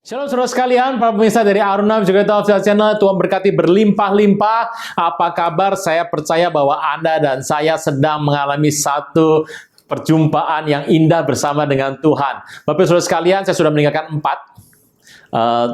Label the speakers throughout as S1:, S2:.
S1: Shalom saudara sekalian, para pemirsa dari Aruna juga Official Channel, Tuhan berkati berlimpah-limpah. Apa kabar? Saya percaya bahwa Anda dan saya sedang mengalami satu perjumpaan yang indah bersama dengan Tuhan. Bapak saudara sekalian, saya sudah meninggalkan 4.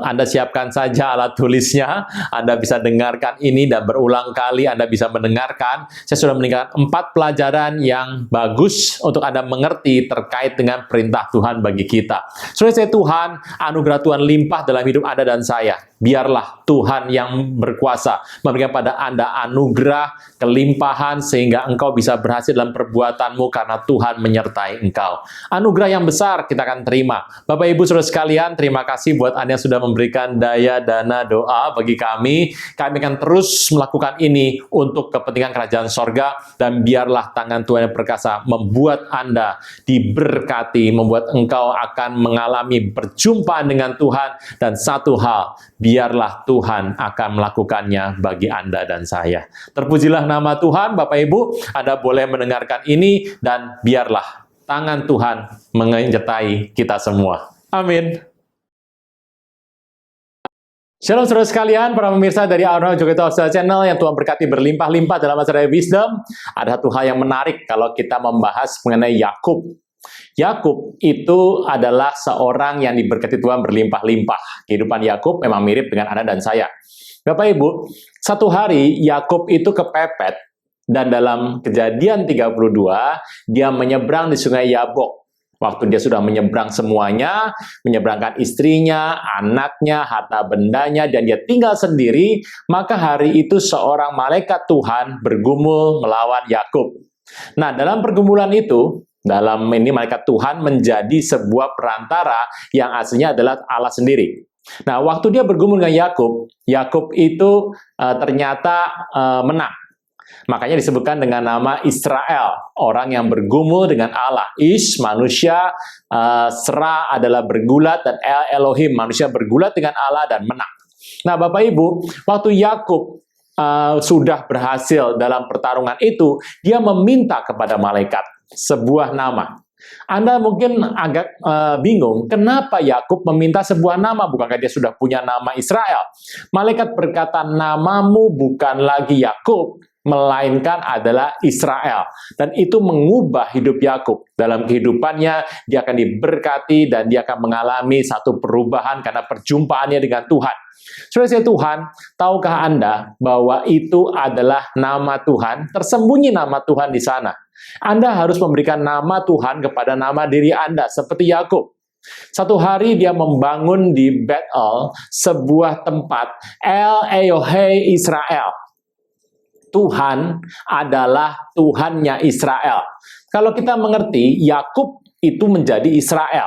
S1: Anda siapkan saja alat tulisnya, Anda bisa dengarkan ini dan berulang kali Anda bisa mendengarkan. Saya sudah meninggalkan 4 pelajaran yang bagus untuk Anda mengerti terkait dengan perintah Tuhan bagi kita. Saudara Tuhan, anugerah Tuhan limpah dalam hidup Anda dan saya. Biarlah Tuhan yang berkuasa memberikan pada Anda anugerah, kelimpahan, sehingga engkau bisa berhasil dalam perbuatanmu karena Tuhan menyertai engkau. Anugerah yang besar kita akan terima. Bapak Ibu saudara sekalian, terima kasih buat Anda yang sudah memberikan daya, dana, doa bagi kami. Kami akan terus melakukan ini untuk kepentingan kerajaan sorga, dan biarlah tangan Tuhan yang perkasa membuat Anda diberkati, membuat engkau akan mengalami perjumpaan dengan Tuhan, dan satu hal, biarlah Tuhan akan melakukannya bagi Anda dan saya. Terpujilah nama Tuhan, Bapak Ibu, Anda boleh mendengarkan ini, dan biarlah tangan Tuhan menyertai kita semua. Amin. Shalom saudara sekalian, para pemirsa dari Aruna juga Official Channel yang Tuhan berkati berlimpah-limpah dalam acara Wisdom. Ada satu hal yang menarik kalau kita membahas mengenai Yakub. Yakub itu adalah seorang yang diberkati Tuhan berlimpah-limpah. Kehidupan Yakub memang mirip dengan Anda dan saya. Bapak Ibu, satu hari Yakub itu kepepet, dan dalam Kejadian 32, dia menyeberang di sungai Yabok. Waktu dia sudah menyeberang semuanya, menyeberangkan istrinya, anaknya, harta bendanya, dan dia tinggal sendiri, maka hari itu seorang malaikat Tuhan bergumul melawan Yakub. Nah, dalam pergumulan itu, dalam ini malaikat Tuhan menjadi sebuah perantara yang aslinya adalah Allah sendiri. Nah, waktu dia bergumul dengan Yakub, Yakub itu ternyata menang. Makanya disebutkan dengan nama Israel, orang yang bergumul dengan Allah. Ish, manusia, Sera adalah bergulat, dan Elohim, manusia bergulat dengan Allah dan menang. Nah, Bapak Ibu, waktu Yakub sudah berhasil dalam pertarungan itu, dia meminta kepada malaikat sebuah nama. Anda mungkin agak bingung, kenapa Yakub meminta sebuah nama? Bukankah dia sudah punya nama Israel? Malaikat berkata, namamu bukan lagi Yakub, melainkan adalah Israel. Dan itu mengubah hidup Yakub. Dalam kehidupannya, dia akan diberkati dan dia akan mengalami satu perubahan karena perjumpaannya dengan Tuhan. Saudara Tuhan, tahukah Anda bahwa itu adalah nama Tuhan? Tersembunyi nama Tuhan di sana. Anda harus memberikan nama Tuhan kepada nama diri Anda, seperti Yakub. Satu hari dia membangun di Betel sebuah tempat, El Elohe Israel. Tuhan adalah Tuhannya Israel. Kalau kita mengerti, Yakub itu menjadi Israel.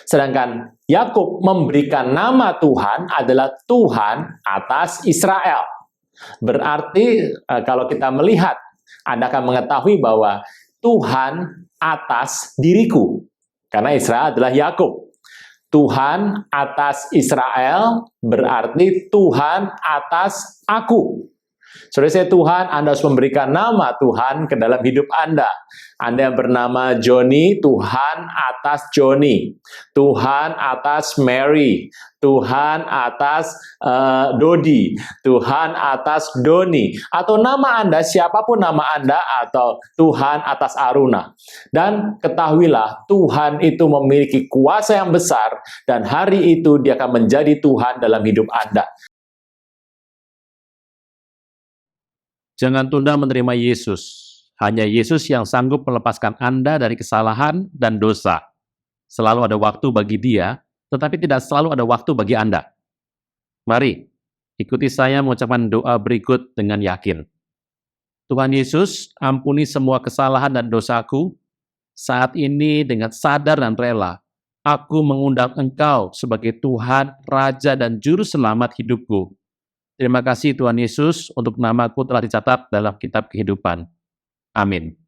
S1: Sedangkan Yakub memberikan nama Tuhan adalah Tuhan atas Israel. Berarti kalau kita melihat, Anda akan mengetahui bahwa Tuhan atas diriku. Karena Israel adalah Yakub. Tuhan atas Israel berarti Tuhan atas aku. Saudara Tuhan, Anda harus memberikan nama Tuhan ke dalam hidup Anda. Anda yang bernama Joni, Tuhan atas Joni. Tuhan atas Mary. Tuhan atas Dodi. Tuhan atas Doni. Atau nama Anda, siapapun nama Anda, atau Tuhan atas Aruna. Dan ketahuilah, Tuhan itu memiliki kuasa yang besar, dan hari itu dia akan menjadi Tuhan dalam hidup Anda.
S2: Jangan tunda menerima Yesus. Hanya Yesus yang sanggup melepaskan Anda dari kesalahan dan dosa. Selalu ada waktu bagi Dia, tetapi tidak selalu ada waktu bagi Anda. Mari, ikuti saya mengucapkan doa berikut dengan yakin. Tuhan Yesus, ampuni semua kesalahan dan dosaku. Saat ini dengan sadar dan rela, aku mengundang Engkau sebagai Tuhan, Raja, dan Juru Selamat hidupku. Terima kasih Tuhan Yesus untuk namaku telah dicatat dalam kitab kehidupan. Amin.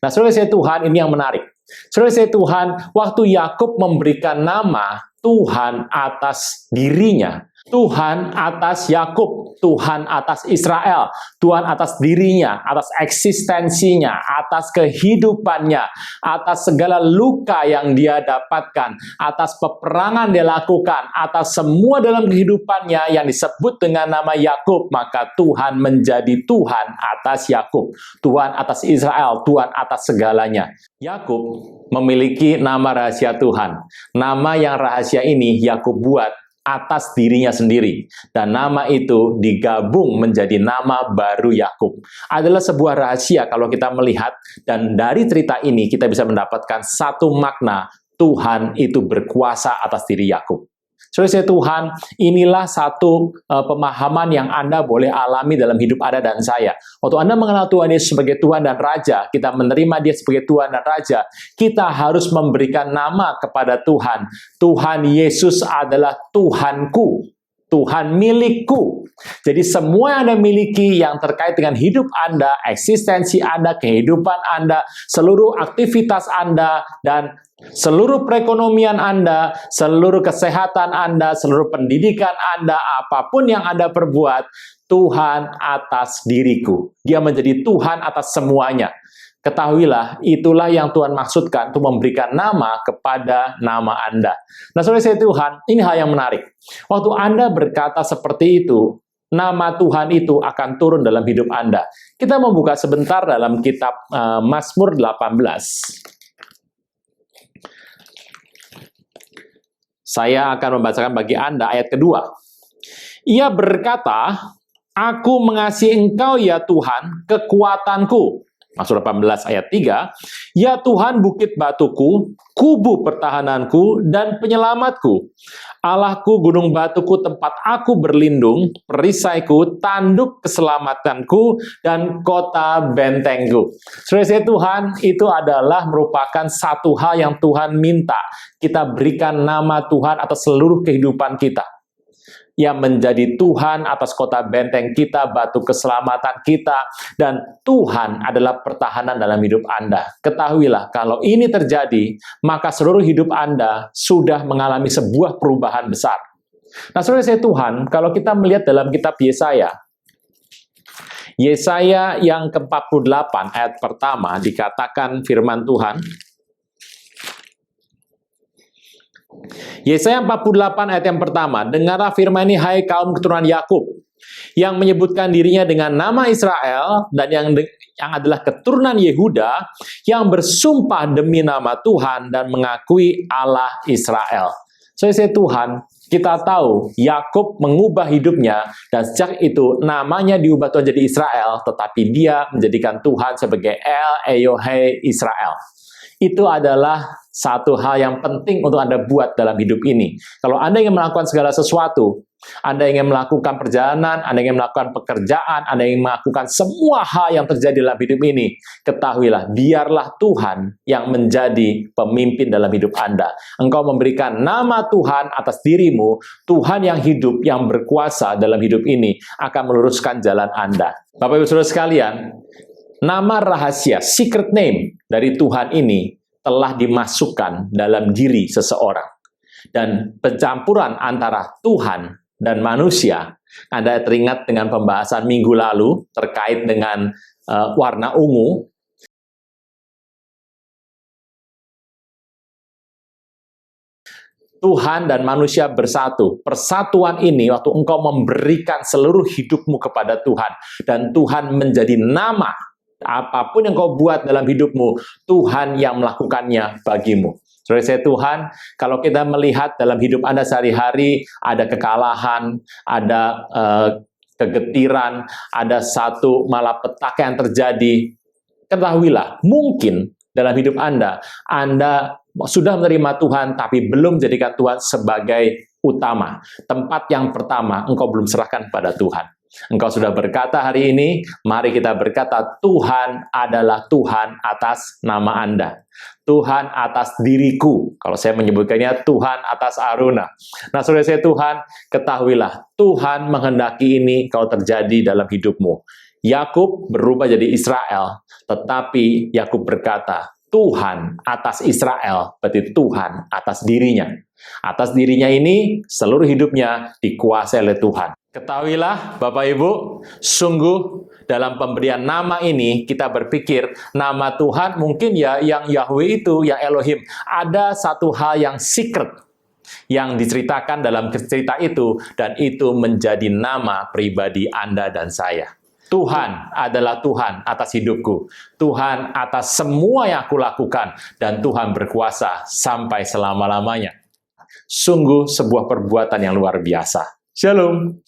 S1: Nah, saudara Tuhan, ini yang menarik. Saudara Tuhan, waktu Yakub memberikan nama Tuhan atas dirinya, Tuhan atas Yakub, Tuhan atas Israel, Tuhan atas dirinya, atas eksistensinya, atas kehidupannya, atas segala luka yang dia dapatkan, atas peperangan dia lakukan, atas semua dalam kehidupannya yang disebut dengan nama Yakub, maka Tuhan menjadi Tuhan atas Yakub, Tuhan atas Israel, Tuhan atas segalanya. Yakub memiliki nama rahasia Tuhan. Nama yang rahasia ini Yakub buat atas dirinya sendiri, dan nama itu digabung menjadi nama baru Yakub. Adalah sebuah rahasia kalau kita melihat, dan dari cerita ini kita bisa mendapatkan satu makna, Tuhan itu berkuasa atas diri Yakub. Saudara Tuhan, inilah satu pemahaman yang Anda boleh alami dalam hidup Anda dan saya. Waktu Anda mengenal Tuhan Yesus sebagai Tuhan dan Raja, kita menerima Dia sebagai Tuhan dan Raja, kita harus memberikan nama kepada Tuhan. Tuhan Yesus adalah Tuhanku, Tuhan milikku. Jadi semua yang Anda miliki yang terkait dengan hidup Anda, eksistensi Anda, kehidupan Anda, seluruh aktivitas Anda, dan seluruh perekonomian Anda, seluruh kesehatan Anda, seluruh pendidikan Anda, apapun yang Anda perbuat, Tuhan atas diriku. Dia menjadi Tuhan atas semuanya. Ketahuilah, itulah yang Tuhan maksudkan untuk memberikan nama kepada nama Anda. Nah, saudara Tuhan, ini hal yang menarik. Waktu Anda berkata seperti itu, nama Tuhan itu akan turun dalam hidup Anda. Kita membuka sebentar dalam kitab Mazmur 18. Saya akan membacakan bagi Anda ayat kedua. Ia berkata, aku mengasihi Engkau ya Tuhan, kekuatanku. Mazmur 18 ayat 3. Ya Tuhan bukit batuku, kubu pertahananku, dan penyelamatku. Allahku gunung batuku tempat aku berlindung, perisaiku, tanduk keselamatanku, dan kota bentengku. Saudara Tuhan, itu adalah merupakan satu hal yang Tuhan minta. Kita berikan nama Tuhan atas seluruh kehidupan kita. Yang menjadi Tuhan atas kota benteng kita, batu keselamatan kita, dan Tuhan adalah pertahanan dalam hidup Anda. Ketahuilah, kalau ini terjadi, maka seluruh hidup Anda sudah mengalami sebuah perubahan besar. Nah, saudara Tuhan, kalau kita melihat dalam kitab Yesaya yang ke-48 ayat pertama dikatakan firman Tuhan. Yesaya 48 ayat yang pertama, dengarlah firman ini hai kaum keturunan Yakub, yang menyebutkan dirinya dengan nama Israel, dan yang adalah keturunan Yehuda, yang bersumpah demi nama Tuhan dan mengakui Allah Israel. Saudara Tuhan, kita tahu Yakub mengubah hidupnya, dan sejak itu namanya diubah Tuhan jadi Israel, tetapi dia menjadikan Tuhan sebagai El Elohe Israel. Itu adalah satu hal yang penting untuk Anda buat dalam hidup ini. Kalau Anda ingin melakukan segala sesuatu, Anda ingin melakukan perjalanan, Anda ingin melakukan pekerjaan, Anda ingin melakukan semua hal yang terjadi dalam hidup ini, ketahuilah, biarlah Tuhan yang menjadi pemimpin dalam hidup Anda. Engkau memberikan nama Tuhan atas dirimu, Tuhan yang hidup, yang berkuasa dalam hidup ini, akan meluruskan jalan Anda. Bapak Ibu Saudara sekalian, nama rahasia, secret name dari Tuhan ini telah dimasukkan dalam diri seseorang. Dan pencampuran antara Tuhan dan manusia, Anda teringat dengan pembahasan minggu lalu terkait dengan warna ungu. Tuhan dan manusia bersatu. Persatuan ini waktu engkau memberikan seluruh hidupmu kepada Tuhan, dan Tuhan menjadi nama. Apapun yang kau buat dalam hidupmu, Tuhan yang melakukannya bagimu. Saudara Tuhan, kalau kita melihat dalam hidup Anda sehari-hari, ada kekalahan, ada kegetiran, ada satu malapetaka yang terjadi, ketahuilah, mungkin dalam hidup Anda sudah menerima Tuhan, tapi belum menjadikan Tuhan sebagai utama. Tempat yang pertama, engkau belum serahkan pada Tuhan. Engkau sudah berkata hari ini, mari kita berkata, Tuhan adalah Tuhan atas nama Anda. Tuhan atas diriku. Kalau saya menyebutkannya, Tuhan atas Aruna. Nah, saudara saya Tuhan, ketahuilah, Tuhan menghendaki ini kalau terjadi dalam hidupmu. Yakub berubah jadi Israel, tetapi Yakub berkata, Tuhan atas Israel, berarti Tuhan atas dirinya. Atas dirinya ini, seluruh hidupnya dikuasai oleh Tuhan. Ketahuilah, Bapak Ibu, sungguh dalam pemberian nama ini, kita berpikir, nama Tuhan mungkin ya yang Yahweh itu, yang Elohim, ada satu hal yang secret, yang diceritakan dalam cerita itu, dan itu menjadi nama pribadi Anda dan saya. Tuhan adalah Tuhan atas hidupku, Tuhan atas semua yang aku lakukan, dan Tuhan berkuasa sampai selama-lamanya. Sungguh sebuah perbuatan yang luar biasa. Shalom.